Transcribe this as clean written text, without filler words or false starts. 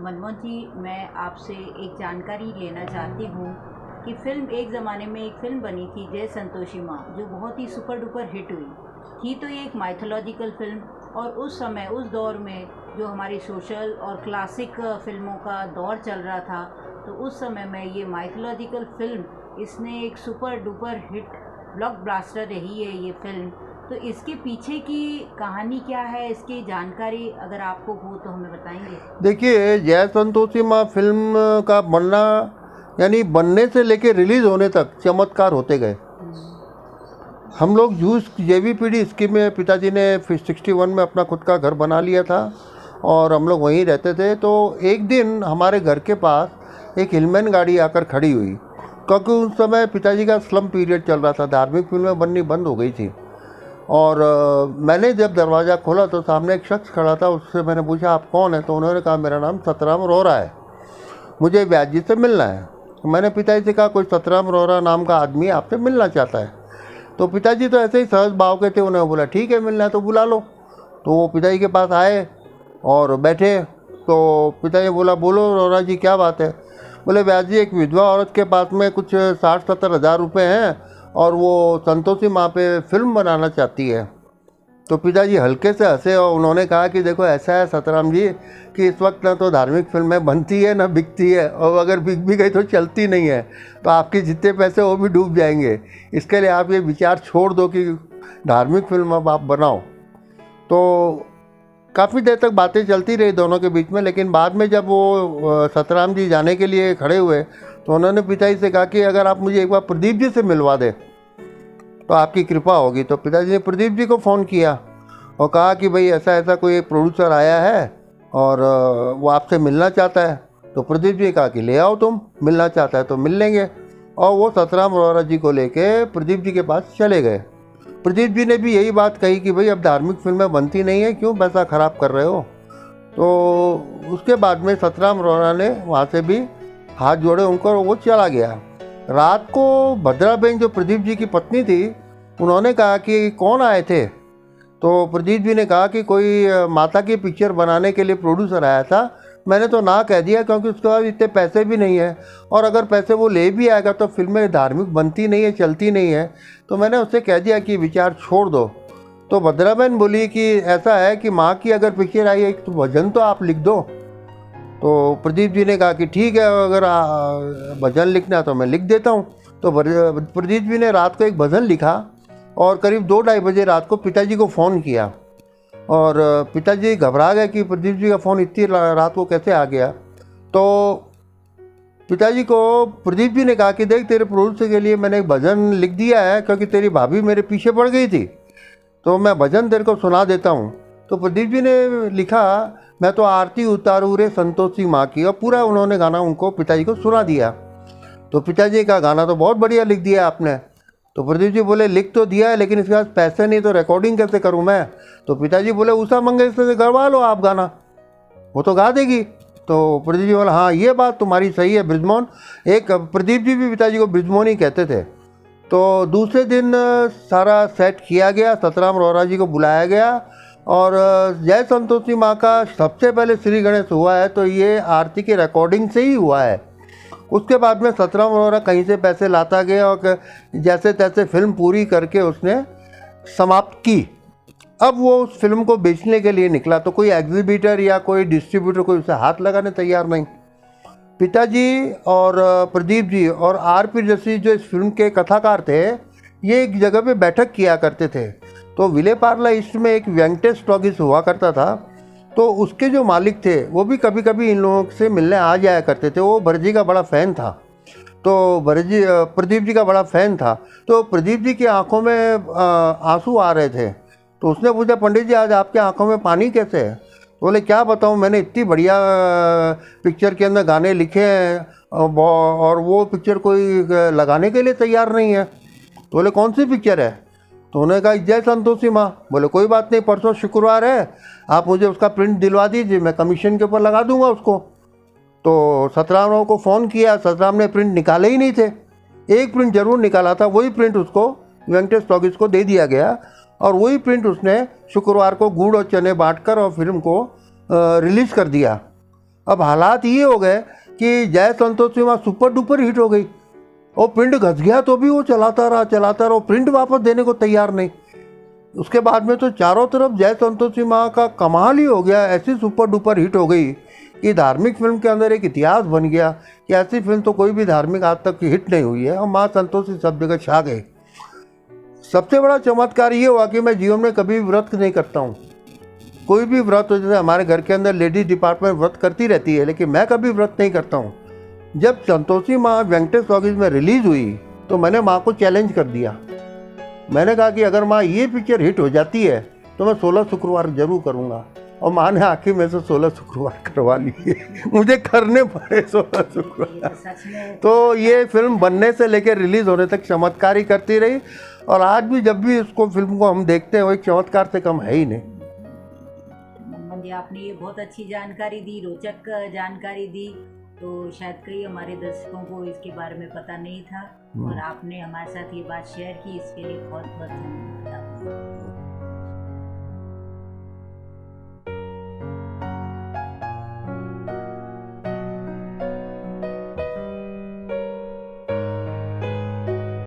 मनमोहन जी, मैं आपसे एक जानकारी लेना चाहती हूँ कि एक ज़माने में एक फ़िल्म बनी थी जय संतोषी माँ, जो बहुत ही सुपर डुपर हिट हुई थी। तो ये एक माइथोलॉजिकल फ़िल्म, और उस समय उस दौर में जो हमारी सोशल और क्लासिक फ़िल्मों का दौर चल रहा था, तो उस समय में ये माइथोलॉजिकल फ़िल्म इसने एक सुपर डुपर हिट ब्लॉकबस्टर रही है ये फ़िल्म। तो इसके पीछे की कहानी क्या है, इसकी जानकारी अगर आपको हो तो हमें बताएंगे। देखिए, जय संतोषी माँ फिल्म का बनना यानी बनने से लेके रिलीज़ होने तक चमत्कार होते गए। हम लोग यूज JVPD स्कीम में पिताजी ने 61 में अपना खुद का घर बना लिया था और हम लोग वहीं रहते थे। तो एक दिन हमारे घर के पास एक हिलमैन गाड़ी आकर खड़ी हुई, क्योंकि उस समय पिताजी का स्लम पीरियड चल रहा था, धार्मिक फिल्में बननी बंद हो गई थी। और मैंने जब दरवाज़ा खोला तो सामने एक शख्स खड़ा था। उससे मैंने पूछा, आप कौन है? तो उन्होंने कहा, मेरा नाम सतराम रोहरा है, मुझे व्यास जी से मिलना है। तो मैंने पिताजी से कहा, कोई सतराम रोहरा नाम का आदमी आपसे मिलना चाहता है। तो पिताजी तो ऐसे ही सहज भाव के थे, उन्होंने बोला ठीक है, मिलना है तो बुला लो। तो वो पिताजी के पास आए और बैठे। तो पिताजी बोला, बोलो रोहरा जी, क्या बात है? बोले, व्यास जी, एक विधवा औरत के पास में कुछ 60-70 हज़ार रुपये हैं और वो संतोषी माँ पे फिल्म बनाना चाहती है। तो पिताजी हल्के से हंसे और उन्होंने कहा कि देखो, ऐसा है सतराम जी कि इस वक्त ना तो धार्मिक फिल्में बनती है ना बिकती है, और अगर बिक भी गई तो चलती नहीं है, तो आपके जितने पैसे वो भी डूब जाएंगे। इसके लिए आप ये विचार छोड़ दो कि धार्मिक फिल्म अब आप बनाओ। तो काफ़ी देर तक बातें चलती रही दोनों के बीच में, लेकिन बाद में जब वो सतराम जी जाने के लिए खड़े हुए तो उन्होंने पिताजी से कहा कि अगर आप मुझे एक बार प्रदीप जी से मिलवा दें तो आपकी कृपा होगी। तो पिताजी ने प्रदीप जी को फ़ोन किया और कहा कि भाई ऐसा ऐसा कोई एक प्रोड्यूसर आया है और वो आपसे मिलना चाहता है। तो प्रदीप जी ने कहा कि ले आओ, तुम मिलना चाहता है तो मिल लेंगे। और वो सतराम रोहरा जी को लेके प्रदीप जी के पास चले गए। प्रदीप जी ने भी यही बात कही कि भाई अब धार्मिक फिल्में बनती नहीं है, क्यों पैसा ख़राब कर रहे हो। तो उसके बाद में सतराम रोहरा ने वहाँ से भी हाथ जोड़े उनको और वो चला गया। रात को भद्राबेन, जो प्रदीप जी की पत्नी थी, उन्होंने कहा कि कौन आए थे। तो प्रदीप जी ने कहा कि कोई माता की पिक्चर बनाने के लिए प्रोड्यूसर आया था। मैंने तो ना कह दिया, क्योंकि उसके बाद इतने पैसे भी नहीं है, और अगर पैसे वो ले भी आएगा तो फिल्में धार्मिक बनती नहीं है, चलती नहीं है। तो मैंने उससे कह दिया कि विचार छोड़ दो। तो भद्राबेन बोली कि ऐसा है कि माँ की अगर पिक्चर आई है तो भजन तो आप लिख दो। तो प्रदीप जी ने कहा कि ठीक है, अगर भजन लिखना तो मैं लिख देता हूँ। तो प्रदीप जी ने रात को एक भजन लिखा और करीब 2-2:30 बजे रात को पिताजी को फ़ोन किया। और पिताजी घबरा गए कि प्रदीप जी का फ़ोन इतनी रात को कैसे आ गया। तो पिताजी को प्रदीप जी ने कहा कि देख, तेरे प्रोड्यूसर के लिए मैंने एक भजन लिख दिया है, क्योंकि तेरी भाभी मेरे पीछे पड़ गई थी, तो मैं भजन तेरे को सुना देता हूँ। तो प्रदीप जी ने लिखा, मैं तो आरती उतारूँ रे संतोषी माँ की, और पूरा उन्होंने गाना उनको पिताजी को सुना दिया। तो पिताजी का गाना तो बहुत बढ़िया लिख दिया आपने। तो प्रदीप जी बोले, लिख तो दिया है, लेकिन इसके पास पैसे नहीं, तो रिकॉर्डिंग कैसे करूँ मैं? तो पिताजी बोले, उषा मंगेशकर से करवा लो आप गाना, वो तो गा देगी। तो प्रदीप जी बोला, हाँ ये बात तुम्हारी सही है ब्रिजमोहन। एक प्रदीप जी भी पिताजी को ब्रिजमोहन ही कहते थे। तो दूसरे दिन सारा सेट किया गया, सतराम रोहरा जी को बुलाया गया, और जय संतोषी माँ का सबसे पहले श्री गणेश हुआ है तो ये आरती की रिकॉर्डिंग से ही हुआ है। उसके बाद में सतराम रोहरा कहीं से पैसे लाता गया और जैसे तैसे फिल्म पूरी करके उसने समाप्त की। अब वो उस फिल्म को बेचने के लिए निकला तो कोई एग्जीबिटर या कोई डिस्ट्रीब्यूटर कोई उसे हाथ लगाने तैयार नहीं। पिताजी और प्रदीप जी और RP जैसी जो इस फिल्म के कथाकार थे, ये एक जगह पे बैठक किया करते थे। तो विले पार्ला ईस्ट में एक वेंकटेश टॉकीज हुआ करता था, तो उसके जो मालिक थे वो भी कभी कभी इन लोगों से मिलने आ जाया करते थे। वो भरत जी का बड़ा फ़ैन था, तो प्रदीप जी का बड़ा फ़ैन था। तो प्रदीप जी की आंखों में आंसू आ रहे थे। तो उसने पूछा, पंडित जी आज आपके आंखों में पानी कैसे है? बोले, क्या बताऊं, मैंने इतनी बढ़िया पिक्चर के अंदर गाने लिखे हैं और वो पिक्चर कोई लगाने के लिए तैयार नहीं है। तो बोले, कौन सी पिक्चर है? तो उन्होंने कहा, जय संतोषी माँ। बोले, कोई बात नहीं, परसों शुक्रवार है, आप मुझे उसका प्रिंट दिलवा दीजिए, मैं कमीशन के ऊपर लगा दूंगा उसको। तो सतराम राव को फ़ोन किया, सतराम ने प्रिंट निकाले ही नहीं थे। एक प्रिंट जरूर निकाला था, वही प्रिंट उसको वेंकटेश टॉकीज को दे दिया गया, और वही प्रिंट उसने शुक्रवार को गुड़ और चने बांटकर और फिल्म को रिलीज़ कर दिया। अब हालात ये हो गए कि जय संतोषी माँ सुपर डुपर हिट हो गई और प्रिंट घस गया तो भी वो चलाता रहा, प्रिंट वापस देने को तैयार नहीं। उसके बाद में तो चारों तरफ जय संतोषी माँ का कमाल ही हो गया, ऐसी सुपर डुपर हिट हो गई कि धार्मिक फिल्म के अंदर एक इतिहास बन गया कि ऐसी फिल्म तो कोई भी धार्मिक आज तक हिट नहीं हुई है और माँ संतोषी सब जगह छा गए। सबसे बड़ा चमत्कार ये हुआ कि मैं जीवन में कभी व्रत नहीं करता हूँ, कोई भी व्रत हो, जैसे हमारे घर के अंदर लेडीज डिपार्टमेंट व्रत करती रहती है, लेकिन मैं कभी व्रत नहीं करता हूँ। जब संतोषी माँ वेंकटेश टॉकीज में रिलीज़ हुई तो मैंने माँ को चैलेंज कर दिया। मैंने कहा कि अगर माँ ये पिक्चर हिट हो जाती है तो मैं 16 शुक्रवार जरूर करूँगा, और माँ ने आखिर में से 16 शुक्रवार करवा लिए मुझे करने पड़े 16 शुक्रवार। तो ये फिल्म बनने से लेकर रिलीज़ होने तक चमत्कार ही करती रही, और आज भी जब भी इसको फिल्म को हम देखते हैं वो एक चमत्कार से कम है ही नहीं। जी आपने ये बहुत अच्छी जानकारी दी, रोचक जानकारी दी, तो शायद कई हमारे दर्शकों को इसके बारे में पता नहीं था, और आपने हमारे साथ ये बात शेयर की, इसके लिए बहुत बहुत धन्यवाद।